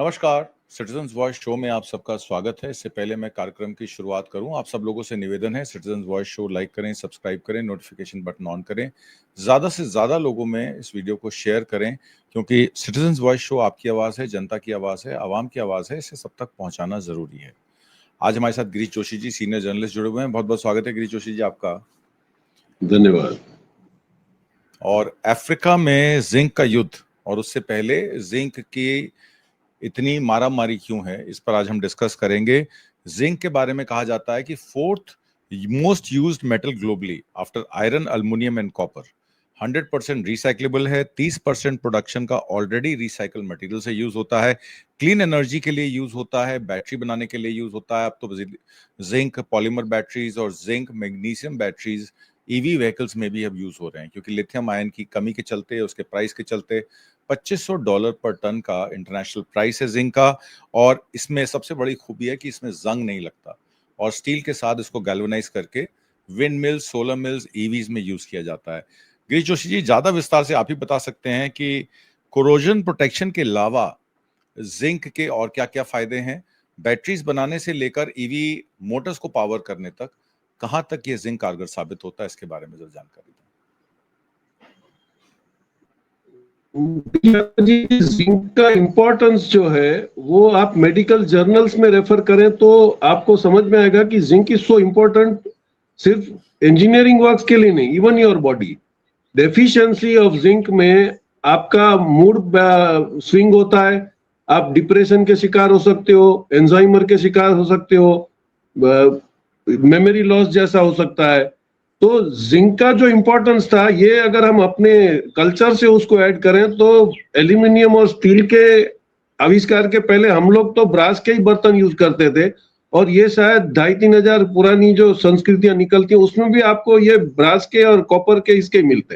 नमस्कार, citizens voice show में आप सबका स्वागत है। इससे पहले मैं कार्यक्रम की शुरुआत करूं, आप सब लोगों से निवेदन है, सिटीजन्स वॉइस शो लाइक करें, सब्सक्राइब करें, नोटिफिकेशन बटन ऑन करें, ज़्यादा से ज़्यादा लोगों में इस वीडियो को शेयर करें, क्योंकि सिटीजन्स वॉइस शो आपकी आवाज़ है, जनता की आवाज़ है, आवाम की आवाज़ है, इसे सब तक पहुँचाना ज़रूरी है। आज हमारे साथ गिरीश जोशी जी, सीनियर जर्नलिस्ट, जुड़े हुए हैं। बहुत बहुत स्वागत है गिरीश जोशी जी आपका। धन्यवाद। और अफ्रीका में जिंक का युद्ध और उससे पहले जिंक की इतनी मारामारी क्यों है, इस पर आज हम डिस्कस करेंगे। जिंक के बारे में कहा जाता है कि fourth most used metal globally after iron, aluminium and copper. 100% recyclable है। 30% प्रोडक्शन का ऑलरेडी रिसाइकल मटेरियल से यूज होता है। क्लीन एनर्जी के लिए यूज होता है, बैटरी बनाने के लिए यूज होता है। अब तो जिंक पॉलीमर बैटरीज और zinc magnesium batteries EV vehicles में भी अब यूज हो रहे हैं, क्योंकि लिथियम आयन की कमी के चलते, उसके प्राइस के चलते $2500 पर टन का इंटरनेशनल प्राइस है जिंक का। और इसमें सबसे बड़ी खूबी है कि इसमें जंग नहीं लगता और स्टील के साथ इसको गैल्वेनाइज करके wind mills, solar mills, EVs में यूज किया जाता है। गिरीश जोशी जी, ज्यादा विस्तार से आप ही बता सकते हैं कि कोरोजन प्रोटेक्शन के अलावा जिंक के और क्या क्या फायदे हैं, बैटरीज बनाने से लेकर ईवी मोटर्स को पावर करने तक, कहां तक ये जिंक कारगर साबित होता है, इसके बारे में जरा जानकारी दें। जिंक का इंपॉर्टेंस जो है वो आप मेडिकल जर्नल्स में रेफर करें तो आपको समझ में आएगा कि जिंक इज सो इम्पोर्टेंट सिर्फ इंजीनियरिंग वर्क्स के लिए नहीं, even your body. Deficiency of zinc में आपका मूड स्विंग होता है, आप डिप्रेशन के शिकार हो सकते हो, एंजाइमर के शिकार हो सकते हो, मेमोरी लॉस जैसा हो सकता है। तो जिंक का जो इंपॉर्टेंस था, ये अगर हम अपने कल्चर से उसको ऐड करें तो एल्यूमिनियम और स्टील के आविष्कार के पहले हम लोग तो ब्रास के ही बर्तन यूज करते थे, और ये शायद 2500-3000 हजार पुरानी जो संस्कृतियां निकलती हैं उसमें भी आपको ये ब्रास के और कॉपर के इसके मिलते।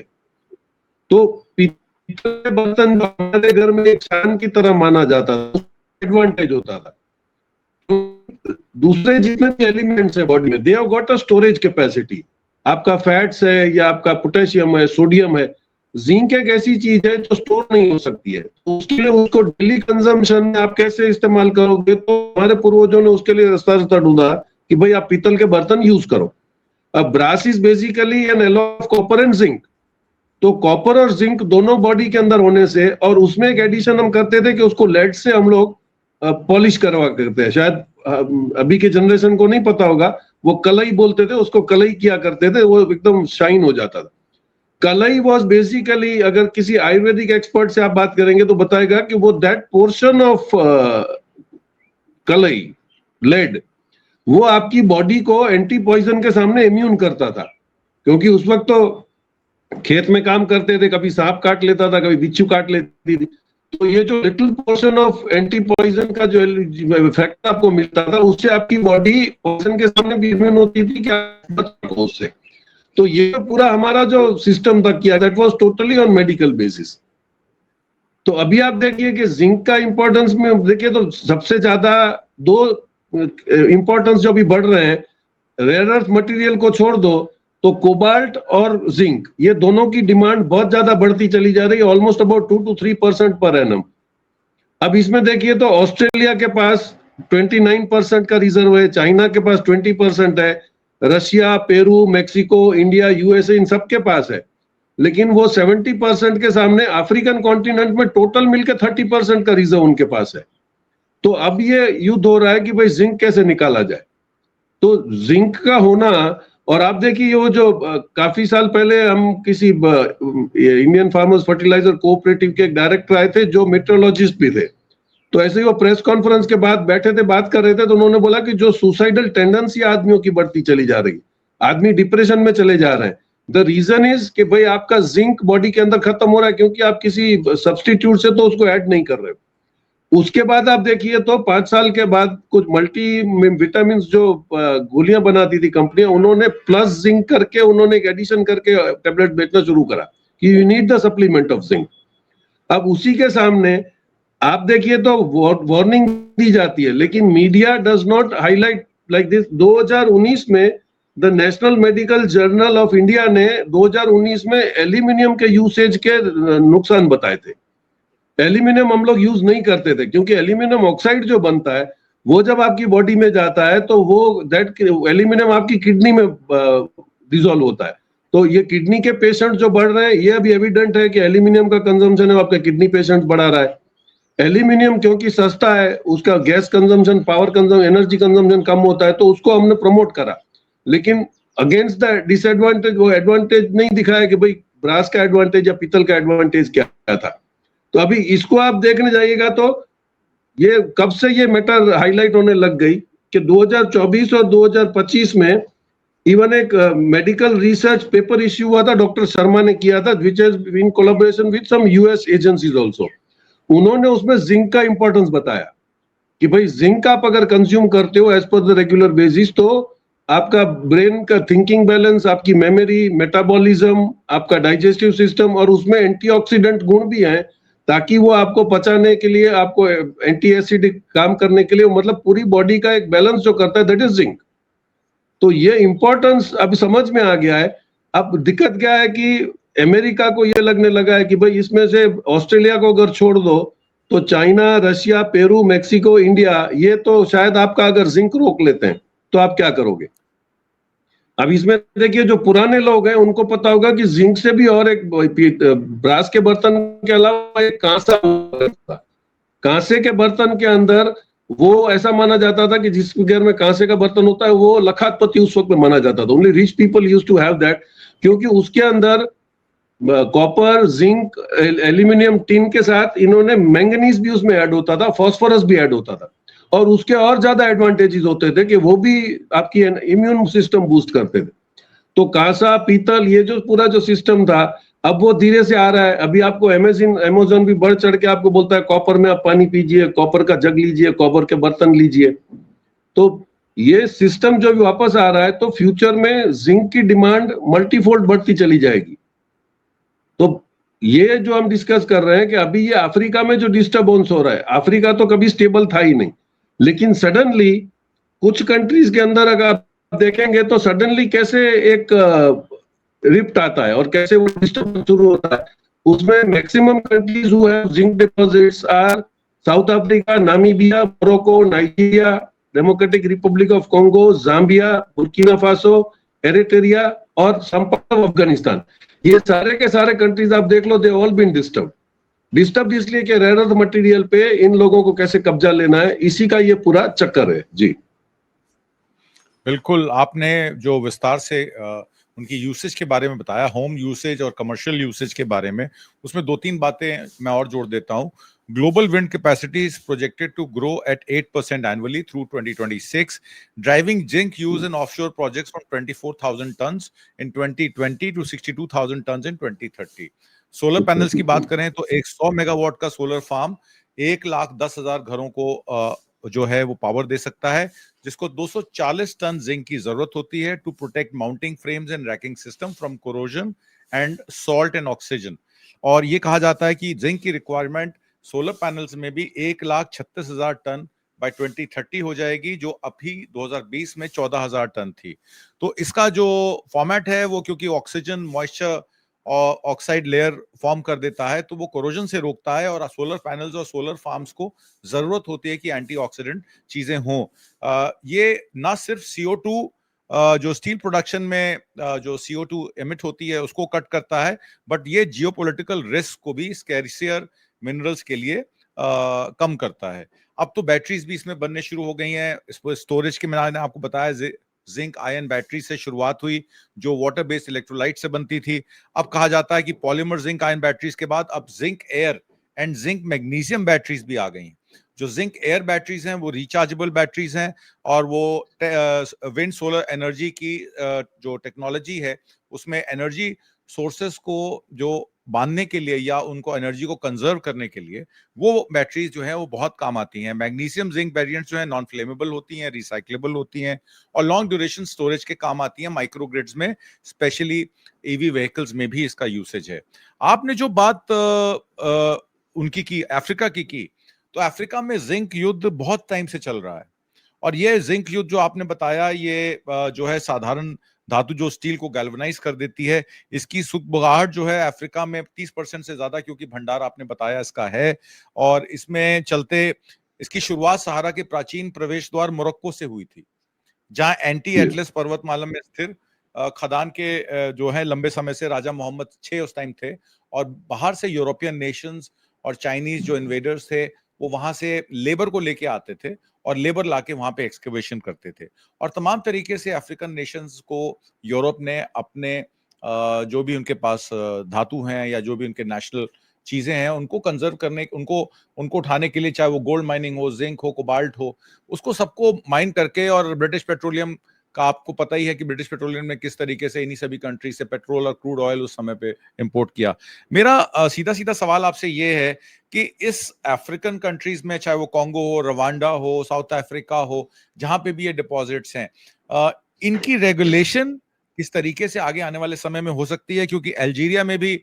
तो पीतल के बर्तन जो हमारे घर में एक शान की तरह माना जाता था, एडवांटेज होता था। दूसरे जितने भी एलिमेंट्स है बॉडी में, they have got a storage capacity. आपका फैट्स है या आपका पोटेशियम है, सोडियम है। जिंक एक ऐसी चीज है जो स्टोर नहीं हो सकती है, तो उसके लिए उसको डेली कंजम्पशन में आप कैसे इस्तेमाल करोगे, तो हमारे पूर्वजों ने उसके लिए रास्ता ढूंढा कि भाई आप पीतल के बर्तन यूज करो। अब brass is basically an alloy of copper and zinc, तो कॉपर और जिंक दोनों बॉडी के अंदर होने से, और उसमें एक एडिशन हम करते थे कि उसको लेड से हम लोग पॉलिश करवा करते हैं। शायद अभी के जनरेशन को नहीं पता होगा, वो कलई बोलते थे उसको, कलई किया करते थे, वो एकदम शाइन हो जाता था। कलई वाज बेसिकली, अगर किसी आयुर्वेदिक एक्सपर्ट से आप बात करेंगे तो बताएगा कि वो that portion of Kallai, lead, वो आपकी बॉडी को एंटी पॉइजन के सामने इम्यून करता था। क्योंकि उस वक्त तो खेत में काम करते थे, कभी सांप काट लेता था, कभी बिच्छू काट लेती थी, तो ये जो little portion of anti poison का जो इफेक्ट आपको मिलता था, उससे आपकी बॉडी पॉइजन के सामने भी इम्यून होती थी कि आप बच सको उससे। तो ये पूरा हमारा जो सिस्टम था किया, that was totally on medical basis. तो अभी आप देखिए कि जिंक का इंपॉर्टेंस में देखिए तो सबसे ज्यादा दो इंपॉर्टेंस जो भी बढ़ रहे हैं, रेयर अर्थ मटेरियल को छोड़ दो तो कोबाल्ट और जिंक, ये दोनों की डिमांड बहुत ज्यादा बढ़ती चली जा रही है, almost about 2 to 3% per annum. अब इसमें देखिए तो ऑस्ट्रेलिया के पास 29% का रिजर्व है, चाइना के पास 20% है, Russia, Peru, Mexico, India, USA, इन सबके पास है। लेकिन वो 70% के सामने अफ्रीकन कॉन्टिनेंट में टोटल मिलकर 30% का रिजर्व उनके पास है। तो अब ये युद्ध हो रहा है कि भाई जिंक कैसे निकाला जाए। तो जिंक का होना, और आप देखिए वो जो काफी साल पहले हम किसी इंडियन फार्मर्स फर्टिलाइजर कोऑपरेटिव के एक डायरेक्टर आए थे जो मेट्रोलॉजिस्ट भी थे, तो ऐसे ही वो प्रेस कॉन्फ्रेंस के बाद बैठे थे, बात कर रहे थे, तो उन्होंने बोला कि जो सुसाइडल टेंडेंसी आदमियों की बढ़ती चली जा रही, आदमी डिप्रेशन में चले जा रहे हैं, द रीजन इज कि भाई आपका जिंक बॉडी के अंदर खत्म हो रहा है, क्योंकि आप किसी सब्सटीट्यूट से तो उसको ऐड नहीं कर रहे हो। उसके बाद आप देखिए तो 5 साल के बाद कुछ मल्टी विटामिन जो गोलियां बनाती थी कंपनियां, उन्होंने प्लस जिंक करके उन्होंने एक एडिशन करके टेबलेट बेचना शुरू करा कि you need the supplement of zinc. अब उसी के सामने आप देखिए तो वार्निंग दी जाती है, लेकिन media does not highlight like this. 2019 में the national medical journal of India ने 2019 में एल्यूमिनियम के यूसेज के नुकसान बताए थे। एल्यूमिनियम हम लोग यूज नहीं करते थे, क्योंकि एल्यूमिनियम ऑक्साइड जो बनता है वो जब आपकी बॉडी में जाता है तो वो दैट एल्यूमिनियम आपकी किडनी में डिसॉल्व होता है। तो ये किडनी के पेशेंट जो बढ़ रहे हैं, ये अभी एविडेंट है कि एल्यूमिनियम का कंजम्पशन है, आपका किडनी पेशेंट बढ़ा रहा है। एल्यूमिनियम क्योंकि सस्ता है, उसका gas consumption, power consumption, energy consumption कम होता है, तो उसको हमने प्रमोट करा। लेकिन अगेंस्ट द डिसएडवांटेज वो एडवांटेज नहीं दिखाया कि भाई ब्रास का एडवांटेज या पीतल का एडवांटेज क्या था। तो अभी इसको आप देखने जाइएगा तो ये कब से ये मैटर हाईलाइट होने लग गई कि 2024 और 2025 में इवन एक मेडिकल रिसर्च पेपर इश्यू हुआ था, डॉक्टर शर्मा ने किया था, which has in collaboration with some US agencies also. उन्होंने उसमें जिंक का इंपॉर्टेंस बताया कि भाई जिंक आप अगर कंज्यूम करते हो as per the regular basis, तो आपका ब्रेन का थिंकिंग बैलेंस, आपकी मेमोरी, मेटाबॉलिज्म, आपका डाइजेस्टिव सिस्टम, और उसमें एंटीऑक्सीडेंट गुण भी हैं, ताकि वो आपको पचाने के लिए, आपको एंटी एसिडिक काम करने के लिए, मतलब पूरी बॉडी का एक बैलेंस जो करता है, दैट इज जिंक। तो ये इंपॉर्टेंस अब समझ में आ गया है। अब दिक्कत क्या है कि अमेरिका को ये लगने लगा है कि भाई इसमें से ऑस्ट्रेलिया को अगर छोड़ दो तो China, Russia, Peru, Mexico, India, ये तो शायद आपका अगर जिंक रोक लेते हैं तो आप क्या करोगे। अब इसमें देखिए, जो पुराने लोग हैं उनको पता होगा कि जिंक से भी और एक ब्रास के बर्तन के अलावा एक कांसा, कांसे के बर्तन के अंदर वो ऐसा माना जाता था कि जिस घर में कांसे का बर्तन होता है वो लखातपति उस वक्त में माना जाता था। Only rich people used to have that, क्योंकि उसके अंदर कॉपर, जिंक, एल्यूमिनियम, टिन के साथ इन्होंने मैंगनीज भी उसमें ऐड होता था, फास्फोरस भी ऐड होता था, और उसके और ज्यादा एडवांटेजेस होते थे कि वो भी आपकी इम्यून सिस्टम बूस्ट करते थे। तो कांसा, पीतल, ये जो पूरा जो सिस्टम था, अब वो धीरे से आ रहा है। अभी आपको अमेज़न भी बढ़ चढ़ के आपको बोलता है कॉपर में आप पानी पीजिए, कॉपर का जग लीजिए, कॉपर के बर्तन लीजिए। तो ये सिस्टम जो भी वापस आ रहा है, तो फ्यूचर में जिंक की डिमांड मल्टीफोल्ड बढ़ती चली जाएगी। तो ये जो हम डिस्कस कर रहे हैं कि अभी ये अफ्रीका में जो डिस्टर्बेंस हो रहा है, अफ्रीका तो कभी स्टेबल था ही नहीं, लेकिन सडनली कुछ कंट्रीज के अंदर अगर आप देखेंगे तो सडनली कैसे एक रिफ्ट आता है और कैसे वो डिस्टर्बेंस शुरू होता है। उसमें maximum countries who have zinc deposits are South Africa, Namibia, Morocco, Nigeria, Democratic Republic of Congo, Zambia, Burkina Faso, Eritrea और सम पार्ट ऑफ अफगानिस्तान। ये सारे के सारे कंट्रीज आप देख लो, दे ऑल बीन डिस्टर्ब इसलिए कि रेयर अर्थ मटेरियल पे इन लोगों को कैसे कब्जा लेना है, इसी का ये पूरा चक्कर है। जी बिल्कुल, आपने जो विस्तार से उनकी यूसेज के बारे में बताया, होम यूसेज और कमर्शियल यूसेज के बारे में, उसमें 2-3 बातें मैं और जोड़ देता हूं। Global wind capacity is projected to grow at 8% annually through 2026, driving zinc use in offshore projects from 24,000 tons in 2020 to 62,000 tons in 2030. Solar panels की बात करें तो एक 100 मेगावाट का सोलर फार्म 1,10,000 घरों को जो है वो पावर दे सकता है, जिसको 240 टन जिंक की जरूरत होती है to protect mounting frames and racking system from corrosion and salt and oxygen. और ये कहा जाता है कि जिंक की रिक्वायरमेंट सोलर पैनल्स में भी 1,36,000 टन बाय 2030 हो जाएगी, जो अभी 2020 में 14,000 टन थी। तो इसका जो फॉर्मेट है वो, क्योंकि ऑक्सीजन, मॉइस्चर और ऑक्साइड लेयर फॉर्म कर देता है, तो वो कोरोजन से रोकता है, और सोलर पैनल्स और सोलर फार्म्स को जरूरत होती है कि एंटीऑक्सीडेंट चीजें हों। ये ना सिर्फ CO2 जो स्टील प्रोडक्शन में जो CO2 एमिट होती है उसको कट करता है, बट ये जियोपॉलिटिकल रिस्क को भी, स्कैर्सियर मिनरल्स के लिए कम करता है। अब तो बैटरीज भी इसमें बनने शुरू हो गई हैं। स्टोरेज के मैंने आपको बताया जिंक आयन बैटरी से शुरुआत हुई, जो वाटर बेस्ड इलेक्ट्रोलाइट से बनती थी। अब कहा जाता है कि पॉलीमर जिंक आयन बैटरीज के बाद अब zinc air and zinc magnesium batteries भी आ गई हैं। जो जिंक एयर बैटरीज हैं वो रिचार्जेबल बैटरीज हैं, और वो विंड सोलर एनर्जी की जो टेक्नोलॉजी है उसमें एनर्जी सोर्सेस को जो बांधने के लिए या उनको एनर्जी को कंजर्व करने के लिए वो बैटरीज जो है वो बहुत काम आती हैं। मैग्नीशियम जिंक वेरिएंट्स जो है नॉन फ्लेमेबल होती हैं, रिसाइक्लेबल होती हैं, और लॉन्ग ड्यूरेशन स्टोरेज के काम आती हैं माइक्रोग्रिड्स में, स्पेशली ईवी व्हीकल्स में भी इसका यूसेज है। आपने जो बात उनकी की, अफ्रीका की, तो अफ्रीका में जिंक युद्ध बहुत टाइम से चल रहा है, और ये जिंक युद्ध जो आपने बताया ये जो है साधारण धातु जो स्टील को गैल्वनाइज कर देती है, इसकी सुगबुगाहट जो है अफ्रीका में 30% से ज्यादा, क्योंकि भंडार आपने बताया इसका है, और इसमें चलते इसकी शुरुआत सहारा के प्राचीन प्रवेश द्वार मोरक्को से हुई थी, जहां एंटी एटलस पर्वतमाला में स्थिर खदान के जो है लंबे समय से राजा मोहम्मद 6 उस टाइम थे, और बाहर से यूरोपियन नेशंस और चाइनीज जो इन्वेडर्स थे वो वहां से लेबर को लेके आते थे और लेबर लाके वहां पे एक्सकवेशन करते थे, और तमाम तरीके से अफ्रीकन नेशंस को यूरोप ने अपने जो भी उनके पास धातु हैं या जो भी उनके नेशनल चीजें हैं उनको कंजर्व करने, उनको उठाने के लिए, चाहे वो गोल्ड माइनिंग हो, जिंक हो, कोबाल्ट हो, उसको सबको माइन करके, और ब्रिटिश पेट्रोलियम का आपको पता ही है कि ब्रिटिश पेट्रोलियम ने किस तरीके से इन्हीं सभी कंट्री से पेट्रोल और क्रूड ऑयल उस समय पे इंपोर्ट किया। मेरा सीधा सीधा सवाल आपसे ये है कि इस अफ्रीकन कंट्रीज में, चाहे वो कॉन्गो हो, रवांडा हो, साउथ अफ्रीका हो, जहां पे भी ये डिपॉजिट्स हैं, इनकी रेगुलेशन किस तरीके से आगे आने वाले समय में हो सकती है? क्योंकि अल्जीरिया में भी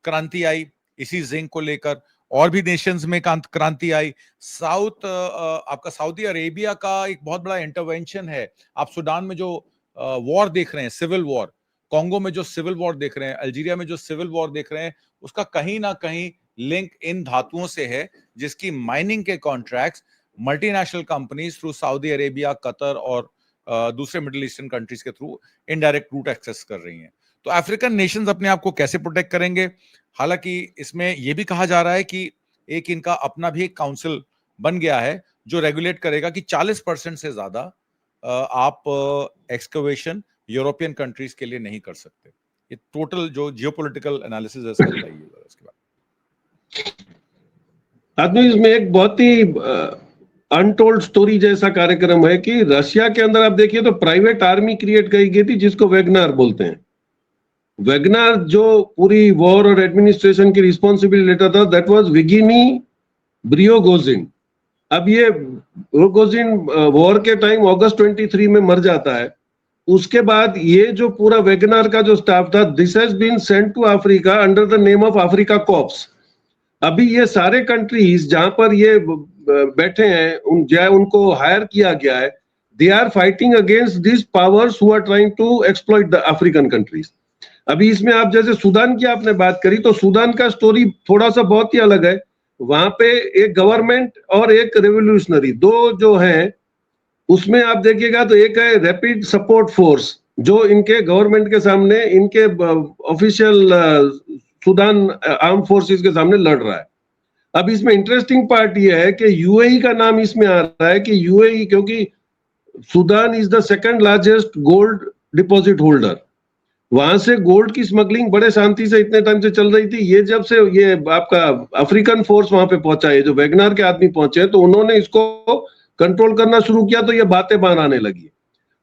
क्रांति आई इसी जिंक को लेकर, और भी नेशंस में क्रांति आई। आपका सऊदी अरेबिया का एक बहुत बड़ा इंटरवेंशन है। आप सूडान में जो वॉर देख रहे हैं, सिविल वॉर, कॉन्गो में जो सिविल वॉर देख रहे हैं, अल्जीरिया में जो सिविल वॉर देख रहे हैं, उसका कहीं ना कहीं लिंक इन धातुओं से है, जिसकी माइनिंग के contracts multinational companies through Saudi Arabia, Qatar और दूसरे मिडिल ईस्टर्न कंट्रीज के थ्रू इनडायरेक्ट रूट एक्सेस कर रही हैं। तो अफ्रीकन नेशंस अपने आप को कैसे प्रोटेक्ट करेंगे? हालांकि इसमें यह भी कहा जा रहा है कि एक इनका अपना भी एक काउंसिल बन गया है जो रेगुलेट करेगा कि 40% से ज्यादा आप एक्सकवेशन यूरोपियन कंट्रीज के लिए नहीं कर सकते। ये टोटल जो जियोपॉलिटिकल एनालिसिस है इसका बताइए इसके बाद। आदमी, इसमें एक बहुत ही अनटोल्ड स्टोरी जैसा कार्यक्रम है कि रशिया के अंदर आप देखिए तो प्राइवेट आर्मी क्रिएट की गई थी जिसको वेगनर बोलते हैं। वेगनर जो पूरी वॉर और एडमिनिस्ट्रेशन की रिस्पॉन्सिबिलिटी लेता था, दैट वाज विगिनी ब्रियोगोजिन। अब ये ब्रियोगोजिन वॉर के टाइम अगस्त 23 में मर जाता है। उसके बाद ये जो पूरा वेगनर का जो स्टाफ था, this has been sent to Africa under the name of Africa Corps. अभी ये सारे कंट्रीज जहां पर ये बैठे हैं, उनको हायर किया गया है, they are fighting against this powers who are trying to exploit the African countries. अभी इसमें आप जैसे सूडान की आपने बात करी, तो सूडान का स्टोरी थोड़ा सा बहुत ही अलग है। वहां पे एक गवर्नमेंट और एक रेवोल्यूशनरी, दो जो है, उसमें आप देखिएगा तो एक है रैपिड सपोर्ट फोर्स जो इनके गवर्नमेंट के सामने, इनके ऑफिशियल सूडान आर्म फोर्सेस के सामने लड़ रहा है। अब इसमें इंटरेस्टिंग पार्ट ये है कि यूएई का नाम इसमें आ रहा है कि यूएई, क्योंकि Sudan is the second largest gold deposit holder. वहां से गोल्ड की स्मगलिंग बड़े शांति से इतने टाइम से चल रही थी। ये जब से ये आपका अफ्रीकन फोर्स वहां पे पहुंचा है, जो वेगनर के आदमी पहुंचे, तो उन्होंने इसको कंट्रोल करना शुरू किया, तो ये बातें बाहर आने लगी।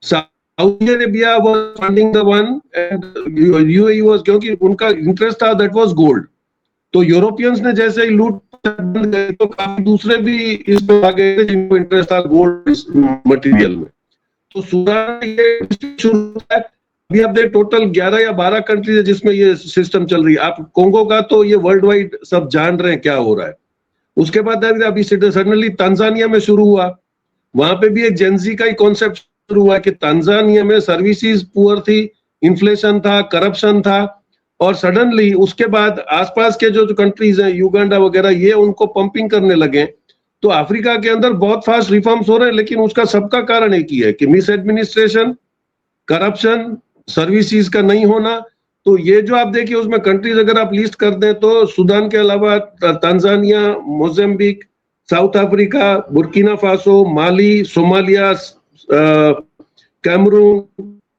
Saudi Arabia was funding the one and UAE was, क्योंकि उनका इंटरेस्ट था दैट वाज गोल्ड। तो यूरोपियंस ने जैसे ही लूट बंद गए तो काफी दूसरे भी इसमें आ गए थे जिनको इंटरेस्ट था गोल्ड मटेरियल में। तो सूडान ये शुरू है। अभी आप देख टोटल 11 या 12 कंट्रीज है जिसमें ये सिस्टम चल रही है। आप कोंगो का तो ये वर्ल्ड वाइड सब जान रहे हैं क्या हो रहा है। उसके बाद अभी सडनली तांजानिया में शुरू हुआ, वहां पे भी एक जेंजी का ही कॉन्सेप्ट शुरू हुआ कि तांजानिया में सर्विसेज पुअर थी, इन्फ्लेशन था, करप्शन था, और सडनली उसके बाद आसपास के जो कंट्रीज हैं, युगांडा वगैरह, ये उनको पंपिंग करने लगे। तो अफ्रीका के अंदर बहुत फास्ट रिफॉर्म्स हो रहे हैं, लेकिन उसका सबका कारण एक ही है कि मिस एडमिनिस्ट्रेशन, करप्शन, सर्विसेज का नहीं होना। तो ये जो आप देखिए उसमें कंट्रीज अगर आप लिस्ट कर दें तो सूडान के अलावा Tanzania, Mozambique, South Africa, Burkina Faso, Mali, Somalia, Cameroon,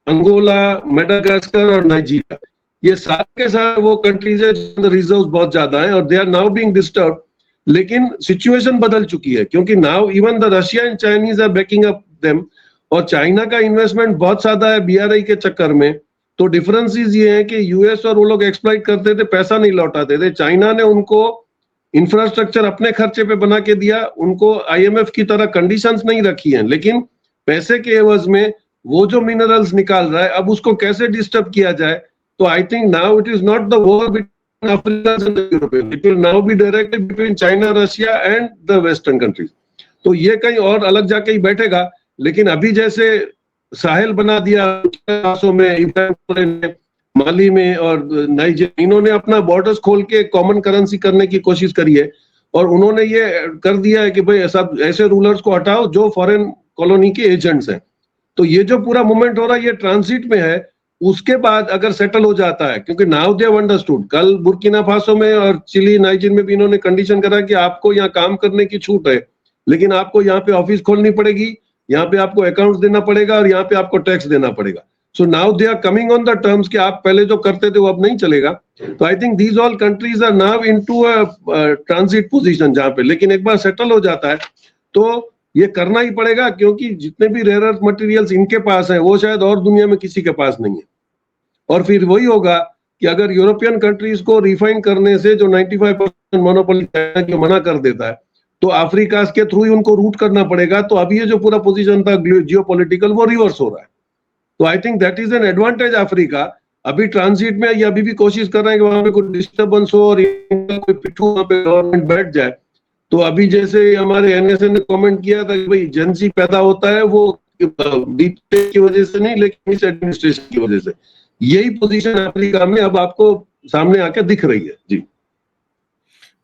Angola, Madagascar और नाइजीरिया, ये सारे के सारे वो कंट्रीज है जिनके रिजर्व्स बहुत ज्यादा हैं और they are now being disturb. लेकिन सिचुएशन बदल चुकी है क्योंकि now even the Russia and Chinese are backing up them, और चाइना का इन्वेस्टमेंट बहुत ज्यादा है बीआरआई के चक्कर में। तो डिफरेंसेस ये है कि यूएस और वो लोग एक्सप्लॉइट करते थे, पैसा नहीं लौटाते थे। चाइना ने उनको इंफ्रास्ट्रक्चर अपने खर्चे पे बना के दिया, उनको आईएमएफ की तरह कंडीशंस नहीं रखी हैं, लेकिन पैसे के एवज में वो जो मिनरल्स निकाल रहा है, अब उसको कैसे डिस्टर्ब किया जाए। तो I think now it is not the war between African and the European, it will now be directly between China, Russia and the western countries. तो ये कहीं और अलग जाके ही बैठेगा। लेकिन अभी जैसे साहेल बना दिया में, माली में और नाइजीरिया, इन्होंने अपना बॉर्डर्स खोल के कॉमन करेंसी करने की कोशिश करी है और उन्होंने ये कर दिया है कि भाई ऐसे रूलर्स को हटाओ जो फॉरेन कॉलोनी के एजेंट्स हैं। तो ये जो पूरा मूवमेंट हो रहा है ये ट्रांजिट में है, उसके बाद अगर सेटल हो जाता है, क्योंकि नाउ दे हैव अंडरस्टूड, कल बुर्किना फासो में और चिली नाइजीरिया में भी इन्होंने कंडीशन करा कि आपको यहाँ काम करने की छूट है, लेकिन आपको यहाँ पे ऑफिस खोलनी पड़ेगी, यहाँ पे आपको अकाउंट्स देना पड़ेगा और यहाँ पे आपको टैक्स देना पड़ेगा। So now they are coming on the terms कि आप पहले जो करते थे वो अब नहीं चलेगा। तो I think these all countries are now into a transit position जहां पे, लेकिन एक बार सेटल हो जाता है तो ये करना ही पड़ेगा, क्योंकि जितने भी रेयर अर्थ मटेरियल्स इनके पास हैं वो शायद और दुनिया में किसी के पास नहीं है। और फिर वही होगा कि अगर यूरोपियन कंट्रीज को रिफाइन करने से जो 95% मोनोपोली जो मना कर देता है, तो अफ्रीका के थ्रू ही उनको रूट करना पड़ेगा। तो अभी ये जो पूरा पोजीशन था जियोपॉलिटिकल वो रिवर्स हो रहा है। तो I think that is an advantage Africa. अभी ट्रांजिट में ये अभी भी कोशिश कर रहे हैं कि वहां पे कोई डिस्टर्बेंस हो और कोई पिट्ठू वहां पे गवर्नमेंट बैठ जाए। तो अभी जैसे हमारे एनएसए ने कमेंट किया था कि भाई जेंसी पैदा होता है वो डीप स्टेट की वजह से नहीं, लेकिन इस एडमिनिस्ट्रेशन की वजह से। यही पोजीशन अफ्रीका में अब आपको सामने आके दिख रही है। जी,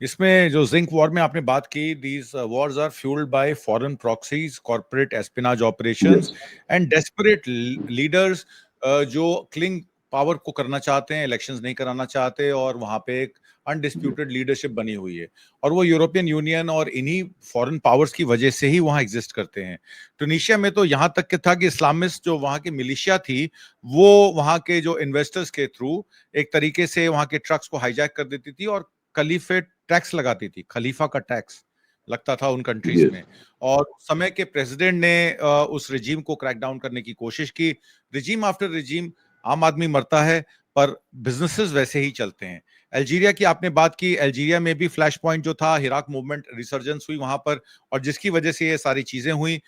इसमें जो जिंक वॉर में आपने बात की, these wars are fuelled by foreign proxies, corporate espionage operations and desperate leaders जो क्लिंग पावर को करना चाहते हैं, इलेक्शंस नहीं कराना चाहते और वहां पे एक अनडिस्प्यूटेड लीडरशिप बनी हुई है और वो यूरोपियन यूनियन और इन्हीं फॉरेन पावर्स की वजह से ही वहां एग्जिस्ट करते हैं। ट्यूनीशिया में तो यहाँ तक के था कि इस्लामिस्ट जो वहां की मिलिशिया थी वो वहां के जो इन्वेस्टर्स के थ्रू एक तरीके से वहां के ट्रक्स को हाईजैक कर देती थी और खलीफेट टैक्स लगाती थी, खलीफा का टैक्स लगता था उन कंट्रीज में। और उस समय के प्रेसिडेंट ने उस रिजीम को क्रैक डाउन करने की कोशिश की। रिजीम आफ्टर रिजीम, आम आदमी मरता है पर बिजनेसेस वैसे ही चलते हैं। अल्जीरिया की आपने बात की, अल्जीरिया में भी फ्लैश पॉइंट जो था, हिराक मूवमेंट रिसर्जेंस हुई वहां पर और जिसकी वजह से ये सारी चीजें हुई।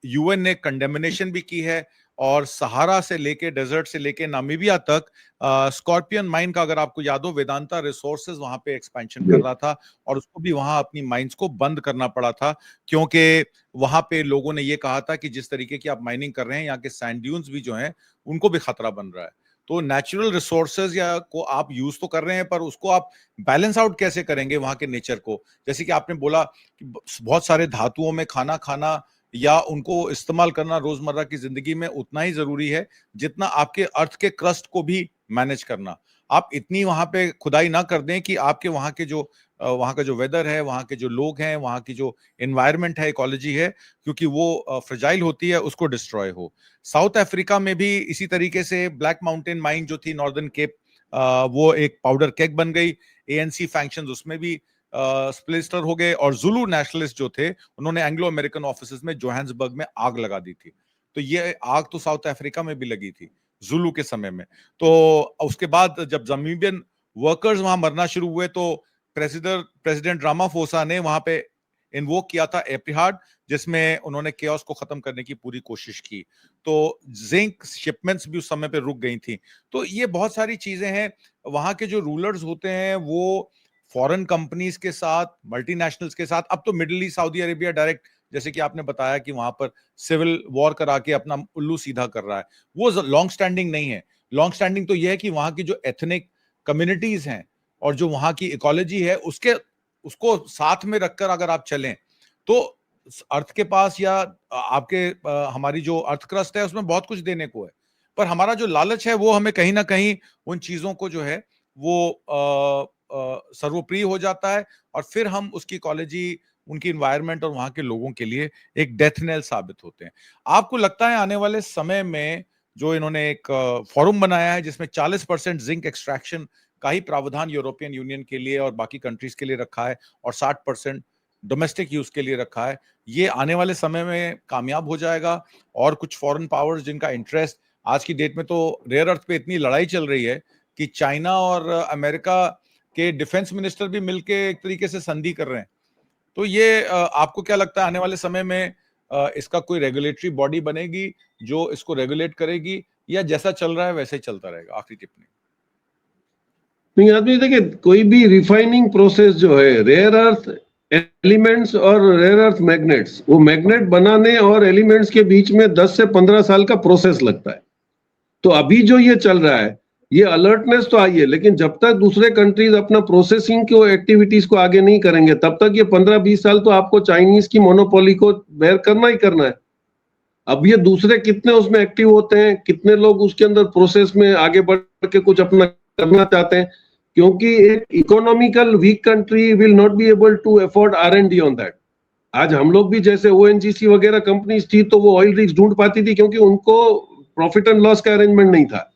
यूएन ने कंडेमिनेशन भी की है और सहारा से लेके डेजर्ट से लेके नामीबिया तक स्कॉर्पियन माइन का अगर आपको याद हो, वेदांता रिसोर्सेज वहां पे एक्सपेंशन कर रहा था और उसको भी वहां अपनी माइंस को बंद करना पड़ा था क्योंकि वहां पे लोगों ने ये कहा था कि जिस तरीके की आप माइनिंग कर रहे हैं, यहाँ के सैंड ड्यून्स भी जो हैं उनको भी खतरा बन रहा है। तो नेचुरल रिसोर्सेज या को आप यूज तो कर रहे हैं पर उसको आप बैलेंस आउट कैसे करेंगे वहां के नेचर को। जैसे कि आपने बोला कि बहुत सारे धातुओं में खाना खाना या उनको इस्तेमाल करना रोजमर्रा की जिंदगी में उतना ही जरूरी है जितना आपके अर्थ के क्रस्ट को भी मैनेज करना। आप इतनी वहां पे खुदाई ना कर दें कि आपके वहां के जो वहां का जो वेदर है, वहां के जो लोग हैं, वहां की जो एनवायरनमेंट है, इकोलॉजी है, क्योंकि वो फ्रेजाइल होती है, उसको डिस्ट्रॉय हो। साउथ अफ्रीका में भी इसी तरीके से ब्लैक माउंटेन माइन जो थी नॉर्दर्न केप, वो एक पाउडर केक बन गई। एएनसी फैक्शंस उसमें भी स्प्लिटर हो गए और जुलू नेशनलिस्ट जो थे उन्होंने एंग्लो अमेरिकन ऑफिसेज में जोहान्सबर्ग में आग लगा दी थी। तो ये आग तो साउथ अफ्रीका में भी लगी थी जुलू के समय में। तो उसके बाद जब जमीबियन वर्कर्स वहां मरना शुरू हुए तो प्रेसिडेंट रामाफोसा ने वहां पे इन्वोक किया था एपिहार्ड, जिसमें उन्होंने केओस को खत्म करने की पूरी कोशिश की। तो जिंक शिपमेंट्स भी उस समय पे रुक गई थी। तो ये बहुत सारी चीजें हैं। वहां के जो रूलर्स होते हैं वो फॉरेन कंपनीज के साथ, मल्टीनेशनल्स के साथ, अब तो middle east, Saudi Arabia direct, जैसे कि आपने बताया कि वहां पर सिविल वॉर करा के अपना उल्लू सीधा कर रहा है, वो लॉन्ग स्टैंडिंग नहीं है। लॉन्ग स्टैंडिंग तो यह है कि वहां की जो एथनिक कम्युनिटीज हैं और जो वहां की इकोलॉजी है उसको साथ में रखकर अगर आप चलें तो अर्थ के पास या आपके हमारी जो अर्थ क्रस्ट है उसमें बहुत कुछ देने को है। पर हमारा जो लालच है वो हमें कहीं ना कहीं उन चीजों को जो है वो सर्वप्रिय हो जाता है और फिर हम उसकी इकोलॉजी, उनकी इन्वायरमेंट और वहां के लोगों के लिए एक डेथ नेल साबित होते हैं। आपको लगता है आने वाले समय में जो इन्होंने एक फोरम बनाया है जिसमें 40% जिंक एक्सट्रैक्शन का ही प्रावधान यूरोपियन यूनियन के लिए और बाकी कंट्रीज के लिए रखा है और 60% डोमेस्टिक यूज के लिए रखा है, ये आने वाले समय में कामयाब हो जाएगा? और कुछ फॉरेन पावर्स जिनका इंटरेस्ट, आज की डेट में तो रेयर अर्थ पे इतनी लड़ाई चल रही है कि चाइना और अमेरिका के डिफेंस मिनिस्टर भी मिलके एक तरीके से संधि कर रहे हैं। तो ये आपको क्या लगता है आने वाले समय में इसका कोई रेगुलेटरी बॉडी बनेगी जो इसको रेगुलेट करेगी या जैसा चल रहा है वैसे ही चलता रहेगा? आखिरी टिप्पणी। नहीं, आदमी देखिए, कोई भी रिफाइनिंग प्रोसेस जो है, रेयर अर्थ एलिमेंट्स और रेयर अर्थ मैग्नेट्स, वो मैग्नेट बनाने और एलिमेंट्स के बीच में 10 से 15 साल का प्रोसेस लगता है। तो अभी जो ये चल रहा है, ये अलर्टनेस तो आई है, लेकिन जब तक दूसरे कंट्रीज अपना प्रोसेसिंग को एक्टिविटीज को आगे नहीं करेंगे, तब तक ये 15-20 साल तो आपको चाइनीज की मोनोपोली को बेयर करना ही करना है। अब ये दूसरे कितने उसमें एक्टिव होते हैं, कितने लोग उसके अंदर प्रोसेस में आगे बढ़ के कुछ अपना करना चाहते हैं, क्योंकि एक economical weak country will not be able to afford R&D on that. आज हम लोग भी जैसे ONGC वगैरह कंपनीज थी, तो वो ऑयल रिग्स ढूंढ पाती थी क्योंकि उनको प्रॉफिट एंड लॉस का अरेंजमेंट नहीं था।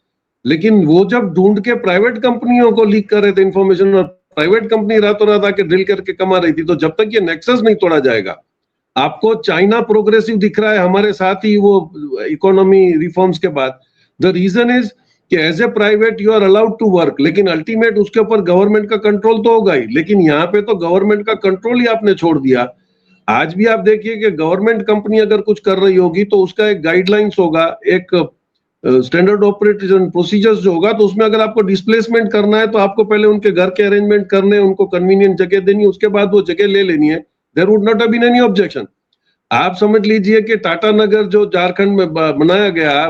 लेकिन वो जब ढूंढ के प्राइवेट कंपनियों को लीक कर रहे थे इंफॉर्मेशन, और प्राइवेट कंपनी रातों रात आके ड्रिल करके कमा रही थी, तो जब तक ये नेक्सस नहीं तोड़ा जाएगा, आपको चाइना प्रोग्रेसिव दिख रहा है हमारे साथ ही वो इकोनॉमी रिफॉर्म्स के बाद। द रीजन इज कि as a private you are allowed to work, लेकिन अल्टीमेट उसके ऊपर गवर्नमेंट का कंट्रोल तो होगा ही। लेकिन यहाँ पे तो गवर्नमेंट का कंट्रोल ही आपने छोड़ दिया। आज भी आप देखिए कि गवर्नमेंट कंपनी अगर कुछ कर रही होगी तो उसका एक गाइडलाइंस होगा, एक स्टैंडर्ड ऑपरेशन प्रोसीजर्स जो होगा, तो उसमें अगर आपको डिस्प्लेसमेंट करना है तो आपको पहले उनके घर के अरेंजमेंट करने, उनको कन्वीनियंट जगह देनी, उसके बाद वो जगह ले लेनी है। There would not have been any objection. आप समझ लीजिए कि टाटा नगर जो झारखंड में बनाया गया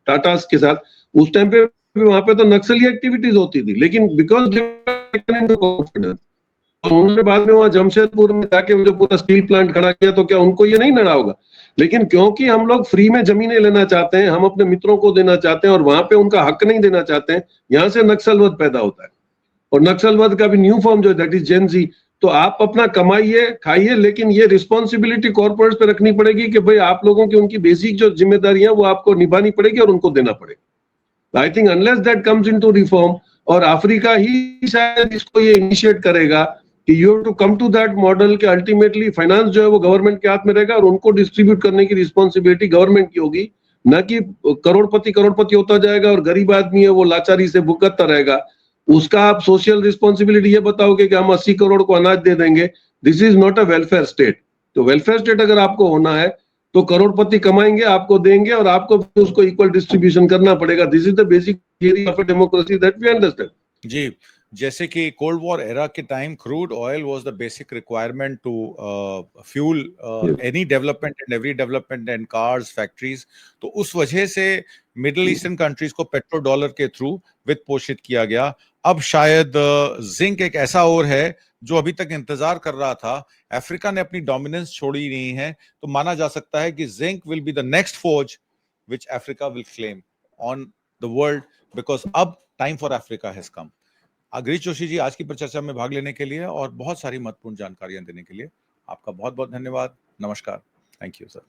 टाटा के साथ, उस टाइम पे वहां पे तो नक्सली एक्टिविटीज होती थी, लेकिन बिकॉज उन्होंने बाद में वहां जमशेदपुर में जाके जो पूरा स्टील प्लांट खड़ा किया, तो क्या उनको ये नहीं नड़ा होगा? लेकिन क्योंकि हम लोग फ्री में जमीनें लेना चाहते हैं, हम अपने मित्रों को देना चाहते हैं और वहां पे उनका हक नहीं देना चाहते हैं, यहाँ से नक्सलवाद पैदा होता है। और नक्सलवाद का भी न्यू फॉर्म जो है दैट इज जेन जी। तो आप अपना कमाइए खाइए, लेकिन ये रिस्पॉन्सिबिलिटी कॉर्पोरेट्स पे रखनी पड़ेगी कि भाई आप लोगों की उनकी बेसिक जो जिम्मेदारियां वो आपको निभानी पड़ेगी और उनको देना पड़ेगा। I think unless that comes into reform, और अफ्रीका ही शायद इसको ये इनिशिएट करेगा कि you have to come to that model कि अल्टीमेटली फाइनेंस जो है वो गवर्नमेंट के हाथ में रहेगा और उनको डिस्ट्रीब्यूट करने की रिस्पॉन्सिबिलिटी गवर्नमेंट की होगी, न कि करोड़पति होता जाएगा और गरीब आदमी है वो लाचारी से भुगतता रहेगा। उसका आप सोशल रिस्पॉन्सिबिलिटी ये बताओगे कि हम 80 करोड़ को अनाज दे देंगे, this is not a welfare state. तो वेलफेयर स्टेट अगर आपको होना है तो करोड़पति कमाएंगे, आपको देंगे और आपको उसको इक्वल डिस्ट्रीब्यूशन करना पड़ेगा। This is the basic theory of a democracy that we understand. जी, जैसे कि कोल्ड वॉर एरा के time crude oil was the basic requirement to fuel any development and every development and cars factories, तो उस वजह से middle eastern countries को petrodollar के थ्रू वित्त पोषित किया गया। अब शायद जिंक एक ऐसा और है जो अभी तक इंतजार कर रहा था। अफ्रीका ने अपनी डोमिनेंस छोड़ी नहीं है, तो माना जा सकता है कि zinc will be the next force which Africa will claim on the world, because अब time for Africa has come. Girish Joshi ji, आज की परिचर्चा में भाग लेने के लिए और बहुत सारी महत्वपूर्ण जानकारियां देने के लिए आपका बहुत बहुत धन्यवाद। नमस्कार। Thank you sir.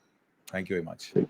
Thank you very much.